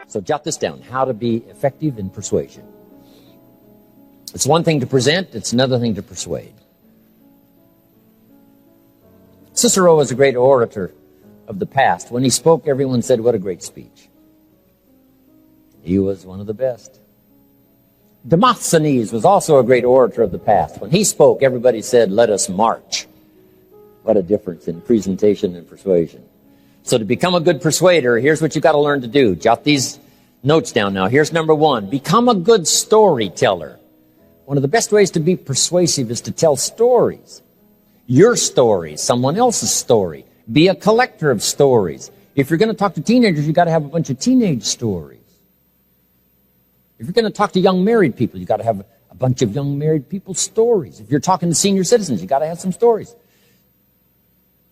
So jot this down, how to be effective in persuasion. It's one thing to present, it's another thing to persuade. Cicero was a great orator of the past. When he spoke, everyone said, what a great speech. He was one of the best. Demosthenes was also a great orator of the past. When he spoke, everybody said, let us march. What a difference in presentation and persuasion. So to become a good persuader, here's what you've got to learn to do. Jot these notes down now. Here's number one. Become a good storyteller. One of the best ways to be persuasive is to tell stories. Your story, someone else's story. Be a collector of stories. If you're going to talk to teenagers, you've got to have a bunch of teenage stories. If you're going to talk to young married people, you've got to have a bunch of young married people's stories. If you're talking to senior citizens, you've got to have some stories.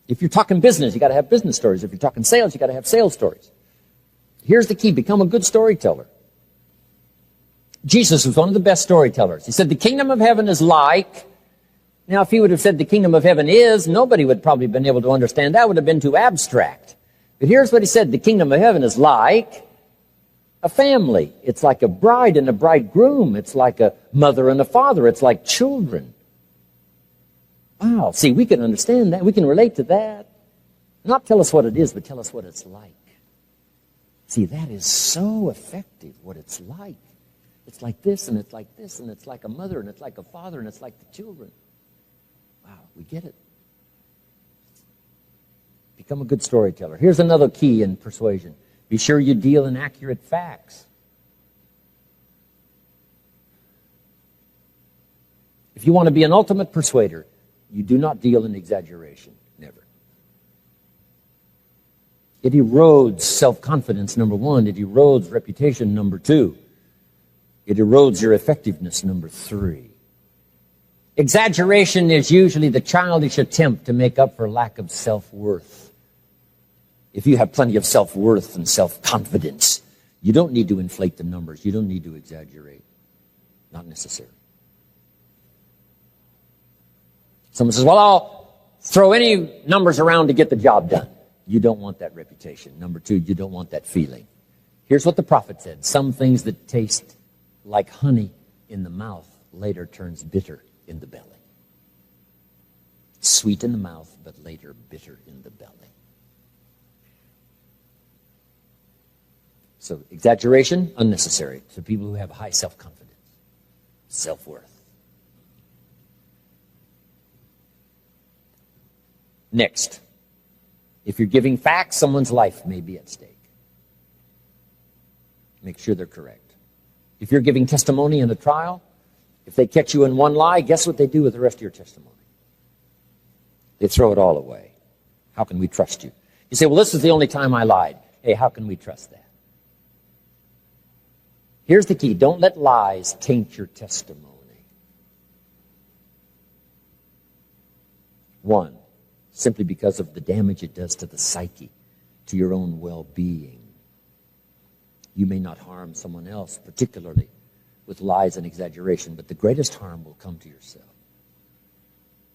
If you're talking business, you've got to have business stories. If you're talking sales, you've got to have sales stories. Here's the key. Become a good storyteller. Jesus was one of the best storytellers. He said, the kingdom of heaven is like... Now, if he would have said the kingdom of heaven is, nobody would probably have been able to understand. That would have been too abstract. But here's what he said. The kingdom of heaven is like a family. It's like a bride and a bridegroom. It's like a mother and a father. It's like children. Wow. See, we can understand that. We can relate to that. Not tell us what it is, but tell us what it's like. See, that is so effective, what it's like. It's like this, and it's like this, and it's like a mother, and it's like a father, and it's like the children. Wow, we get it. Become a good storyteller. Here's another key in persuasion. Be sure you deal in accurate facts. If you want to be an ultimate persuader, you do not deal in exaggeration. Never. It erodes self-confidence, number one. It erodes reputation, number two. It erodes your effectiveness, number three. Exaggeration is usually the childish attempt to make up for lack of self-worth. If you have plenty of self-worth and self-confidence, you don't need to inflate the numbers. You don't need to exaggerate. Not necessary. Someone says, well, I'll throw any numbers around to get the job done. You don't want that reputation. Number two, you don't want that feeling. Here's what the prophet said. Some things that taste like honey in the mouth later turns bitter in the belly. Sweet in the mouth, but later bitter in the belly. So exaggeration, unnecessary to people who have high self-confidence, self-worth. Next, if you're giving facts, someone's life may be at stake. Make sure they're correct. If you're giving testimony in a trial, if they catch you in one lie, guess what they do with the rest of your testimony? They throw it all away. How can we trust you? You say, well, this is the only time I lied. Hey, how can we trust that? Here's the key. Don't let lies taint your testimony. One, simply because of the damage it does to the psyche, to your own well-being. You may not harm someone else, particularly with lies and exaggeration, but the greatest harm will come to yourself.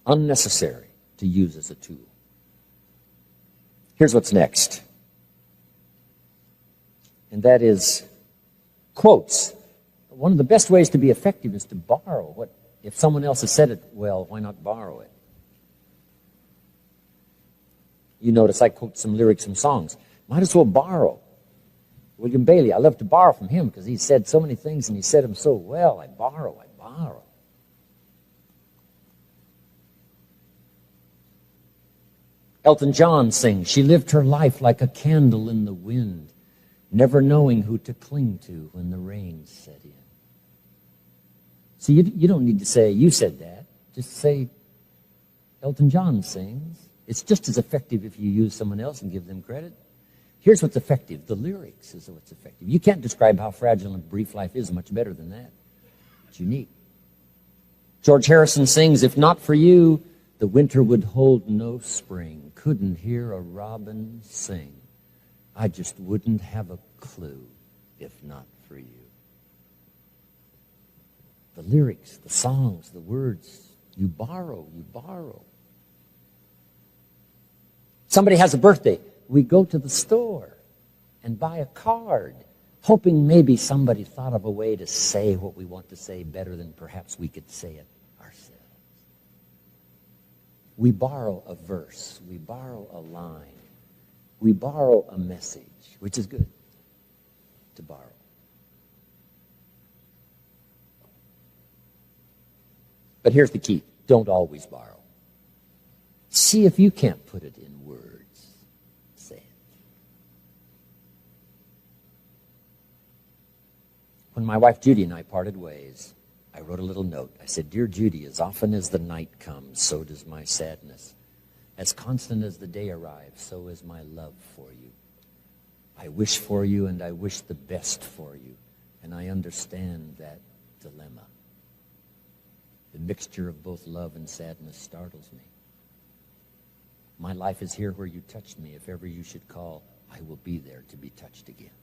Unnecessary to use as a tool. Here's what's next. And that is quotes. One of the best ways to be effective is to borrow. What if someone else has said it well, why not borrow it? You notice I quote some lyrics from songs. Might as well borrow. William Bailey, I love to borrow from him because he said so many things and he said them so well. I borrow. Elton John sings, she lived her life like a candle in the wind, never knowing who to cling to when the rain set in. See, you don't need to say, you said that. Just say, Elton John sings. It's just as effective if you use someone else and give them credit. Here's what's effective. The lyrics is what's effective. You can't describe how fragile and brief life is much better than that. It's unique. George Harrison sings, if not for you, the winter would hold no spring. Couldn't hear a robin sing. I just wouldn't have a clue if not for you. The lyrics, the songs, the words, you borrow. Somebody has a birthday. We go to the store and buy a card. hoping maybe somebody thought of a way to say what we want to say better than perhaps we could say it ourselves. We borrow a verse, we borrow a line, we borrow a message, which is good to borrow. But here's the key. Don't always borrow. See if you can't put it in words. Say it. When my wife Judy and I parted ways, I wrote a little note. I said, "Dear Judy, as often as the night comes, so does my sadness. As constant as the day arrives, so is my love for you. I wish for you and I wish the best for you, and I understand that dilemma. The mixture of both love and sadness startles me. My life is here where you touched me. If ever you should call, I will be there to be touched again."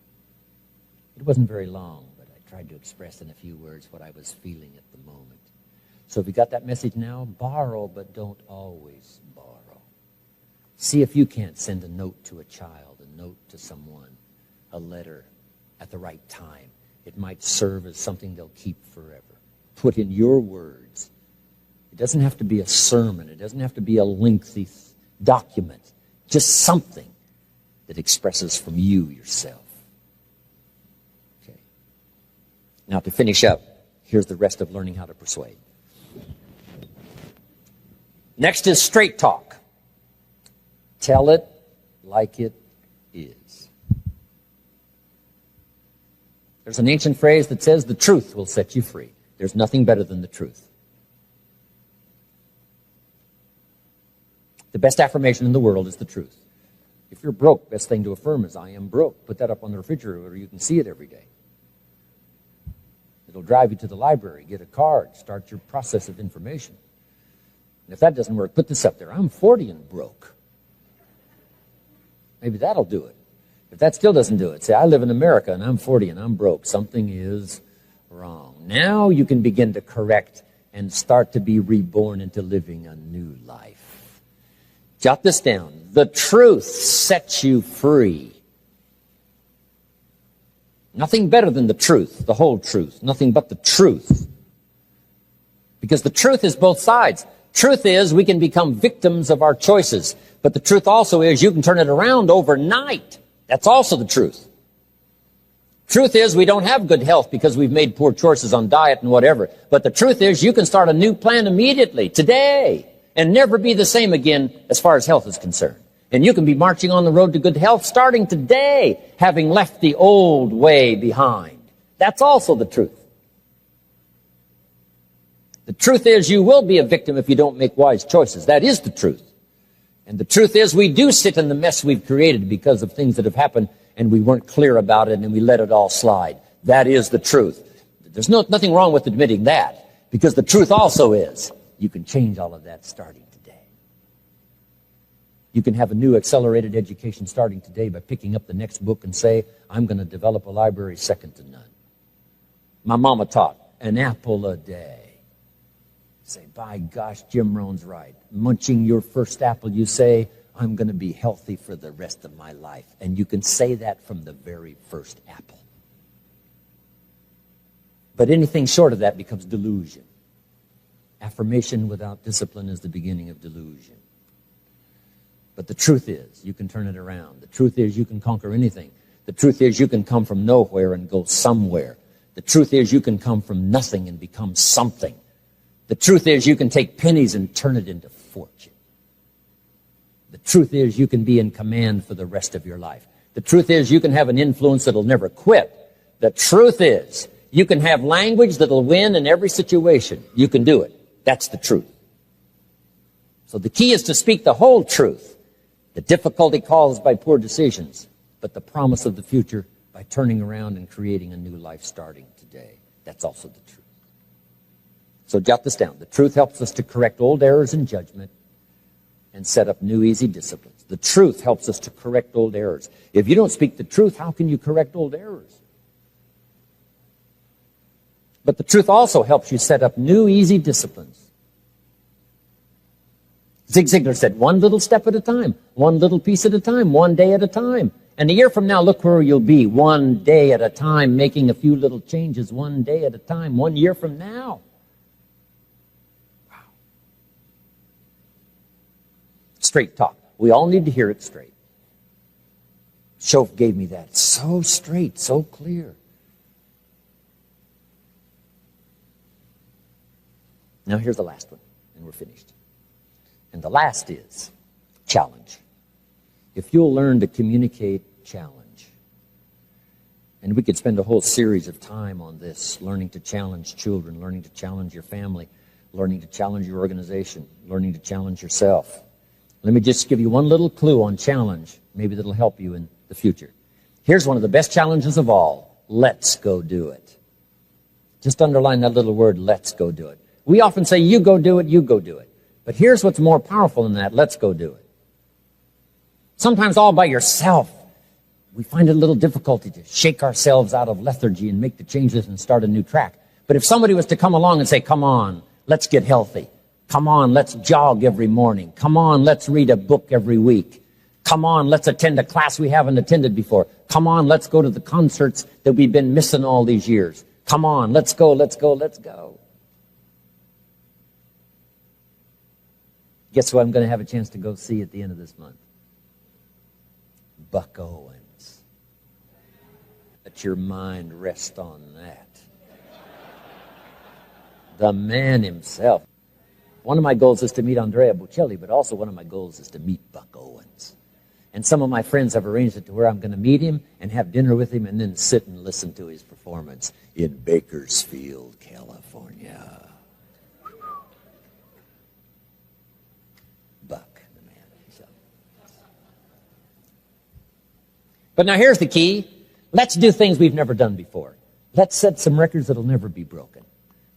It wasn't very long, but I tried to express in a few words what I was feeling at the moment. So if you got that message now, borrow, but don't always borrow. See if you can't send a note to a child, a note to someone, a letter at the right time. It might serve as something they'll keep forever. Put in your words. It doesn't have to be a sermon. It doesn't have to be a lengthy document. Just something that expresses from you yourself. Okay. Now to finish up, here's the rest of learning how to persuade. Next is straight talk. Tell it like it is. There's an ancient phrase that says the truth will set you free. There's nothing better than the truth. The best affirmation in the world is the truth. If you're broke, best thing to affirm is, "I am broke." Put that up on the refrigerator where you can see it every day. It'll drive you to the library, get a card, start your process of information. And if that doesn't work, put this up there: "I'm 40 and broke." Maybe that'll do it. If that still doesn't do it, say, "I live in America and I'm 40 and I'm broke. Something is wrong." Now you can begin to correct and start to be reborn into living a new life. Jot this down. The truth sets you free. Nothing better than the truth, the whole truth. Nothing but the truth. Because the truth is both sides. Truth is we can become victims of our choices. But the truth also is you can turn it around overnight. That's also the truth. Truth is we don't have good health because we've made poor choices on diet and whatever. But the truth is you can start a new plan immediately, today, and never be the same again as far as health is concerned. And you can be marching on the road to good health starting today, having left the old way behind. That's also the truth. The truth is you will be a victim if you don't make wise choices. That is the truth. And the truth is we do sit in the mess we've created because of things that have happened and we weren't clear about it and we let it all slide. That is the truth. There's nothing wrong with admitting that, because the truth also is you can change all of that starting today. You can have a new accelerated education starting today by picking up the next book and say, "I'm going to develop a library second to none." My mama taught an apple a day. Say, "By gosh, Jim Rohn's right. Munching your first apple, you say, I'm going to be healthy for the rest of my life." And you can say that from the very first apple. But anything short of that becomes delusion. Affirmation without discipline is the beginning of delusion. But the truth is, you can turn it around. The truth is, you can conquer anything. The truth is, you can come from nowhere and go somewhere. The truth is, you can come from nothing and become something. The truth is, you can take pennies and turn it into fortune. The truth is, you can be in command for the rest of your life. The truth is, you can have an influence that'll never quit. The truth is, you can have language that'll win in every situation. You can do it. That's the truth. So the key is to speak the whole truth. The difficulty caused by poor decisions, but the promise of the future by turning around and creating a new life starting today. That's also the truth. So jot this down. The truth helps us to correct old errors in judgment and set up new easy disciplines. The truth helps us to correct old errors. If you don't speak the truth, how can you correct old errors? But the truth also helps you set up new easy disciplines. Zig Ziglar said, one little step at a time, one little piece at a time, one day at a time. And a year from now, look where you'll be, one day at a time, making a few little changes, one day at a time, 1 year from now. Wow. Straight talk. We all need to hear it straight. Shof gave me that. So straight, so clear. Now here's the last one, and we're finished. And the last is challenge. If you'll learn to communicate challenge, and we could spend a whole series of time on this, learning to challenge children, learning to challenge your family, learning to challenge your organization, learning to challenge yourself. Let me just give you one little clue on challenge, maybe that'll help you in the future. Here's one of the best challenges of all. Let's go do it. Just underline that little word, let's go do it. We often say, you go do it, you go do it. But here's what's more powerful than that, let's go do it. Sometimes all by yourself, we find it a little difficulty to shake ourselves out of lethargy and make the changes and start a new track. But if somebody was to come along and say, come on, let's get healthy. Come on, let's jog every morning. Come on, let's read a book every week. Come on, let's attend a class we haven't attended before. Come on, let's go to the concerts that we've been missing all these years. Come on, let's go, let's go, let's go. Guess who I'm going to have a chance to go see at the end of this month? Buck Owens. Let your mind rest on that. The man himself. One of my goals is to meet Andrea Bocelli, but also one of my goals is to meet Buck Owens. And some of my friends have arranged it to where I'm going to meet him and have dinner with him and then sit and listen to his performance in Bakersfield, California. Buck, the man himself. But now here's the key. Let's do things we've never done before. Let's set some records that'll never be broken.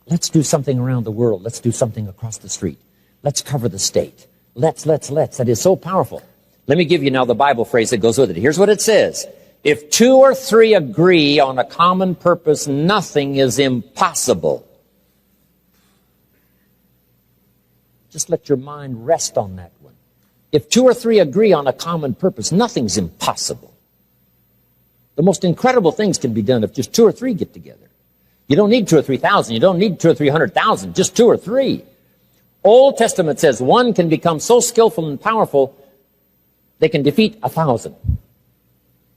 Let's do something around the world. Let's do something across the street. Let's cover the state. Let's. That is so powerful. Let me give you now the Bible phrase that goes with it. Here's what it says. If 2 or 3 agree on a common purpose, nothing is impossible. Just let your mind rest on that one. If 2 or 3 agree on a common purpose, nothing's impossible. The most incredible things can be done if just 2 or 3 get together. You don't need 2 or 3,000. You don't need 2 or 300,000. Just 2 or 3. Old Testament says one can become so skillful and powerful they can defeat 1,000.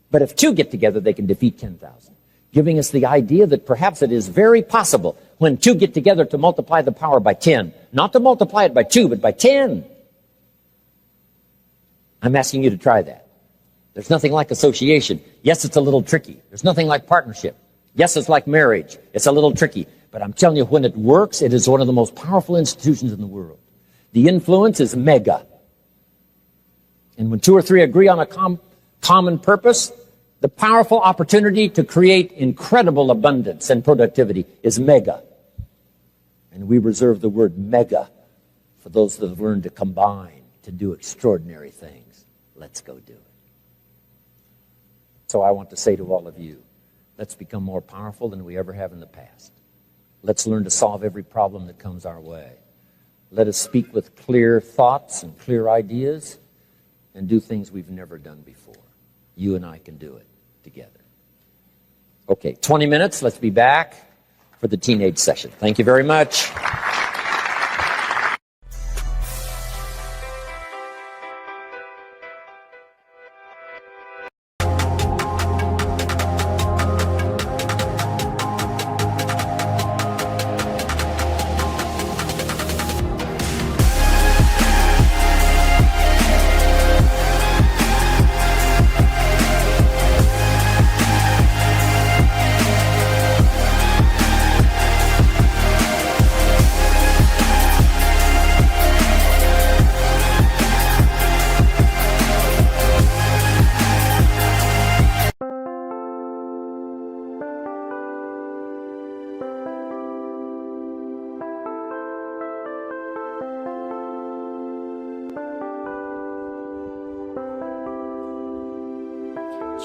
But if 2 get together, they can defeat 10,000. Giving us the idea that perhaps it is very possible when 2 get together to multiply the power by 10. Not to multiply it by 2, but by 10. I'm asking you to try that. There's nothing like association. Yes, it's a little tricky. There's nothing like partnership. Yes, it's like marriage. It's a little tricky. But I'm telling you, when it works, it is one of the most powerful institutions in the world. The influence is mega. And when 2 or 3 agree on a common purpose, the powerful opportunity to create incredible abundance and productivity is mega. And we reserve the word mega for those that have learned to combine, to do extraordinary things. Let's go do it. So I want to say to all of you, let's become more powerful than we ever have in the past. Let's learn to solve every problem that comes our way. Let us speak with clear thoughts and clear ideas and do things we've never done before. You and I can do it together. Okay, 20 minutes. Let's be back for the teenage session. Thank you very much.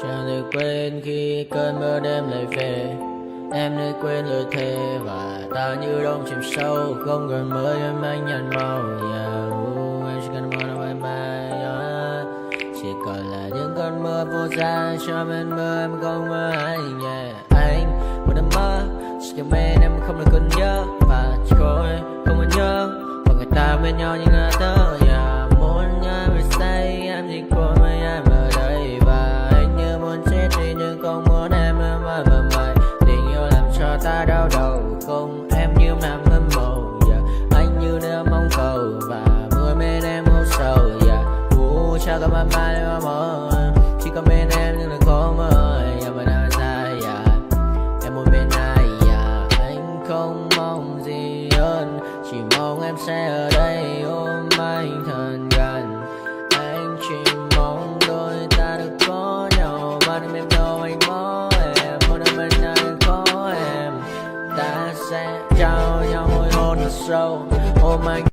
Chẳng được quên khi cơn mưa đêm lại về. Em nơi quên lời thề và ta như đông chìm sâu. Không gần mới em anh nhận màu. Em chỉ cần mơ nào em bay. Chỉ còn là những cơn mơ mơ vô ra cho bên mơ em không mơ anh anh một đêm mơ chỉ cho bên em không được cần nhớ và chỉ có em không muốn nhớ và người ta bên nhau nhưng ngã thơ muốn nhớ về say em chỉ có mấy em ở đây và anh như muốn chết đi nhưng không muốn em mơ mày tình yêu làm cho ta đau đầu không em như nằm mơ mộng anh như đeo mong cầu và mưa bên em ngủ sầu chắc có mãi mãi mà mơ chỉ có bên em nhưng đừng có mơ em vẫn đang dài em muốn bên ai anh không mong gì hơn chỉ mong em sẽ ở đây ôm anh thật gần anh chỉ mong đôi ta được có nhau mà đừng em đâu anh có em muốn ở bên anh có em ta sẽ trao nhau môi hôn thật sâu ôm anh.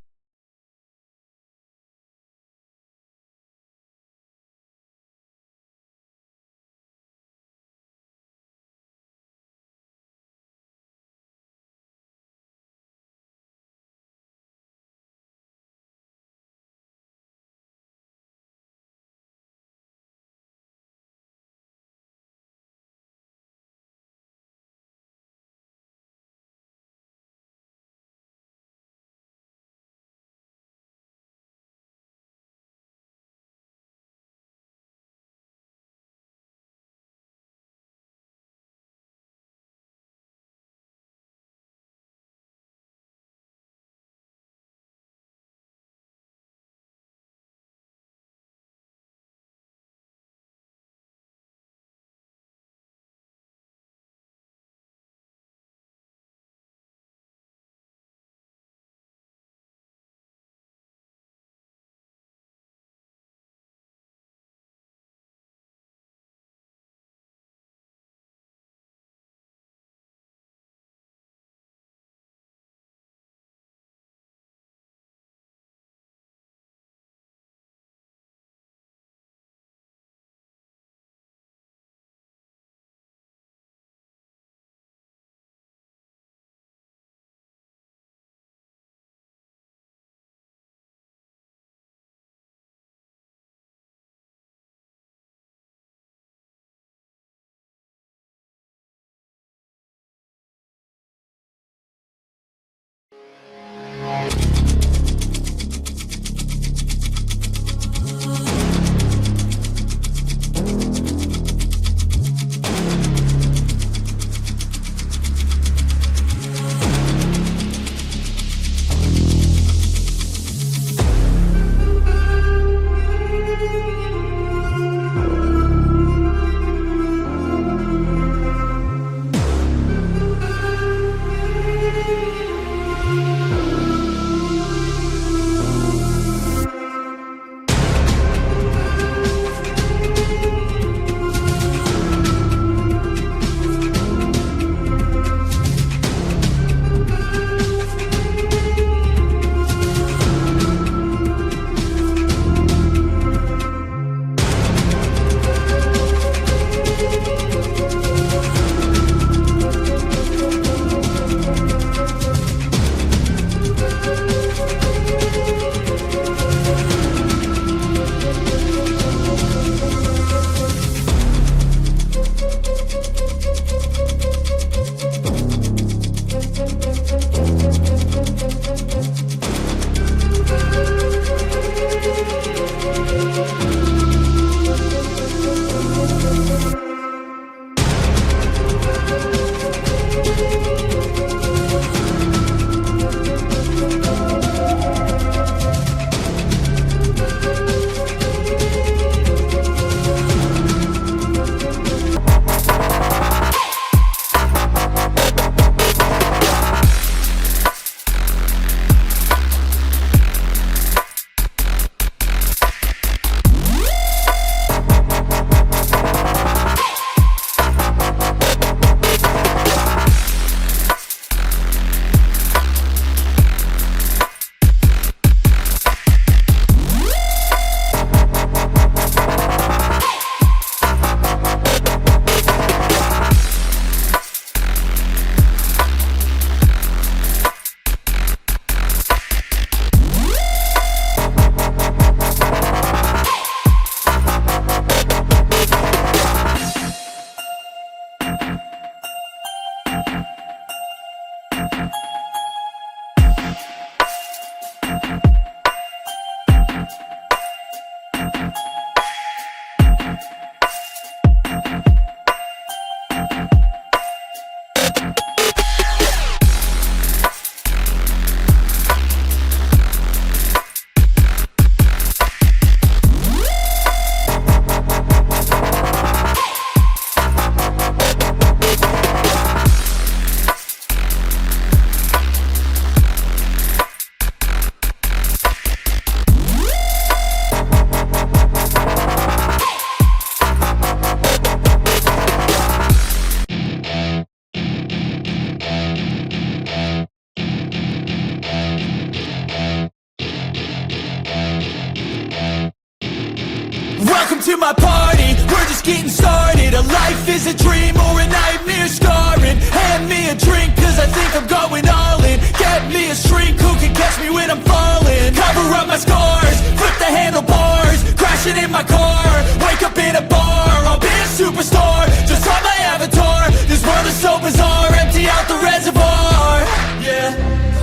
Welcome to my party, we're just getting started. A life is a dream or a nightmare scarring. Hand me a drink cause I think I'm going all in. Get me a shrink who can catch me when I'm falling. Cover up my scars, flip the handlebars. Crashing in my car, wake up in a bar. I'll be a superstar, just on my avatar. This world is so bizarre, empty out the reservoir. Yeah,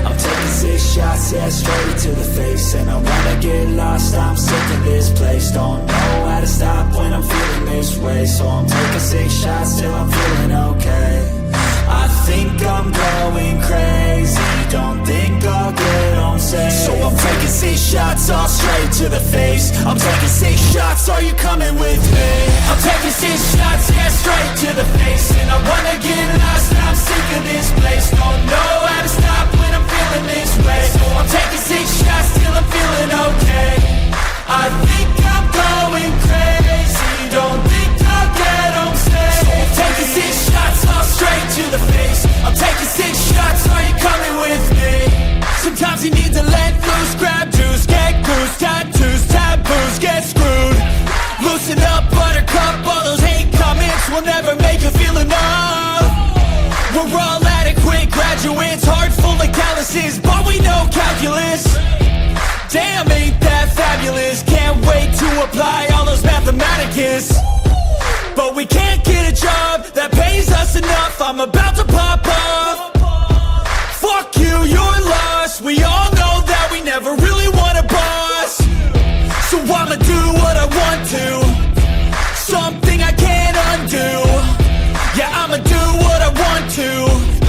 I'm taking 6 shots, yeah, straight to the face. And I wanna get lost, I'm sick of this place. Don't know how to stop when I'm feeling this way. So I'm taking 6 shots till I'm feeling okay. I think I'm going crazy, don't think I'll get home safe. So I'm taking 6 shots, all straight to the face. I'm taking 6 shots, are you coming with me? I'm taking 6 shots, yeah, straight to the face. And I wanna get lost, I'm sick of this place. Don't know how to stop when I'm feeling this way. So I'm taking 6 shots till I'm feeling okay. I think I'm going crazy, don't think I'll get home safe. So I'm taking 6 shots, all straight to the face. I'm taking 6 shots, are you coming with me? Sometimes you need to let loose, grab juice, get goose, tattoos, taboos, get screwed. Loosen up, buttercup, all those hate comments will never make you feel enough. We're all adequate graduates, heart full of calluses, but we know calculus. Damn, ain't that fabulous? Can't wait to apply all those mathematicus. But we can't get a job that pays us enough. I'm about to pop off. Fuck you, you're lost. We all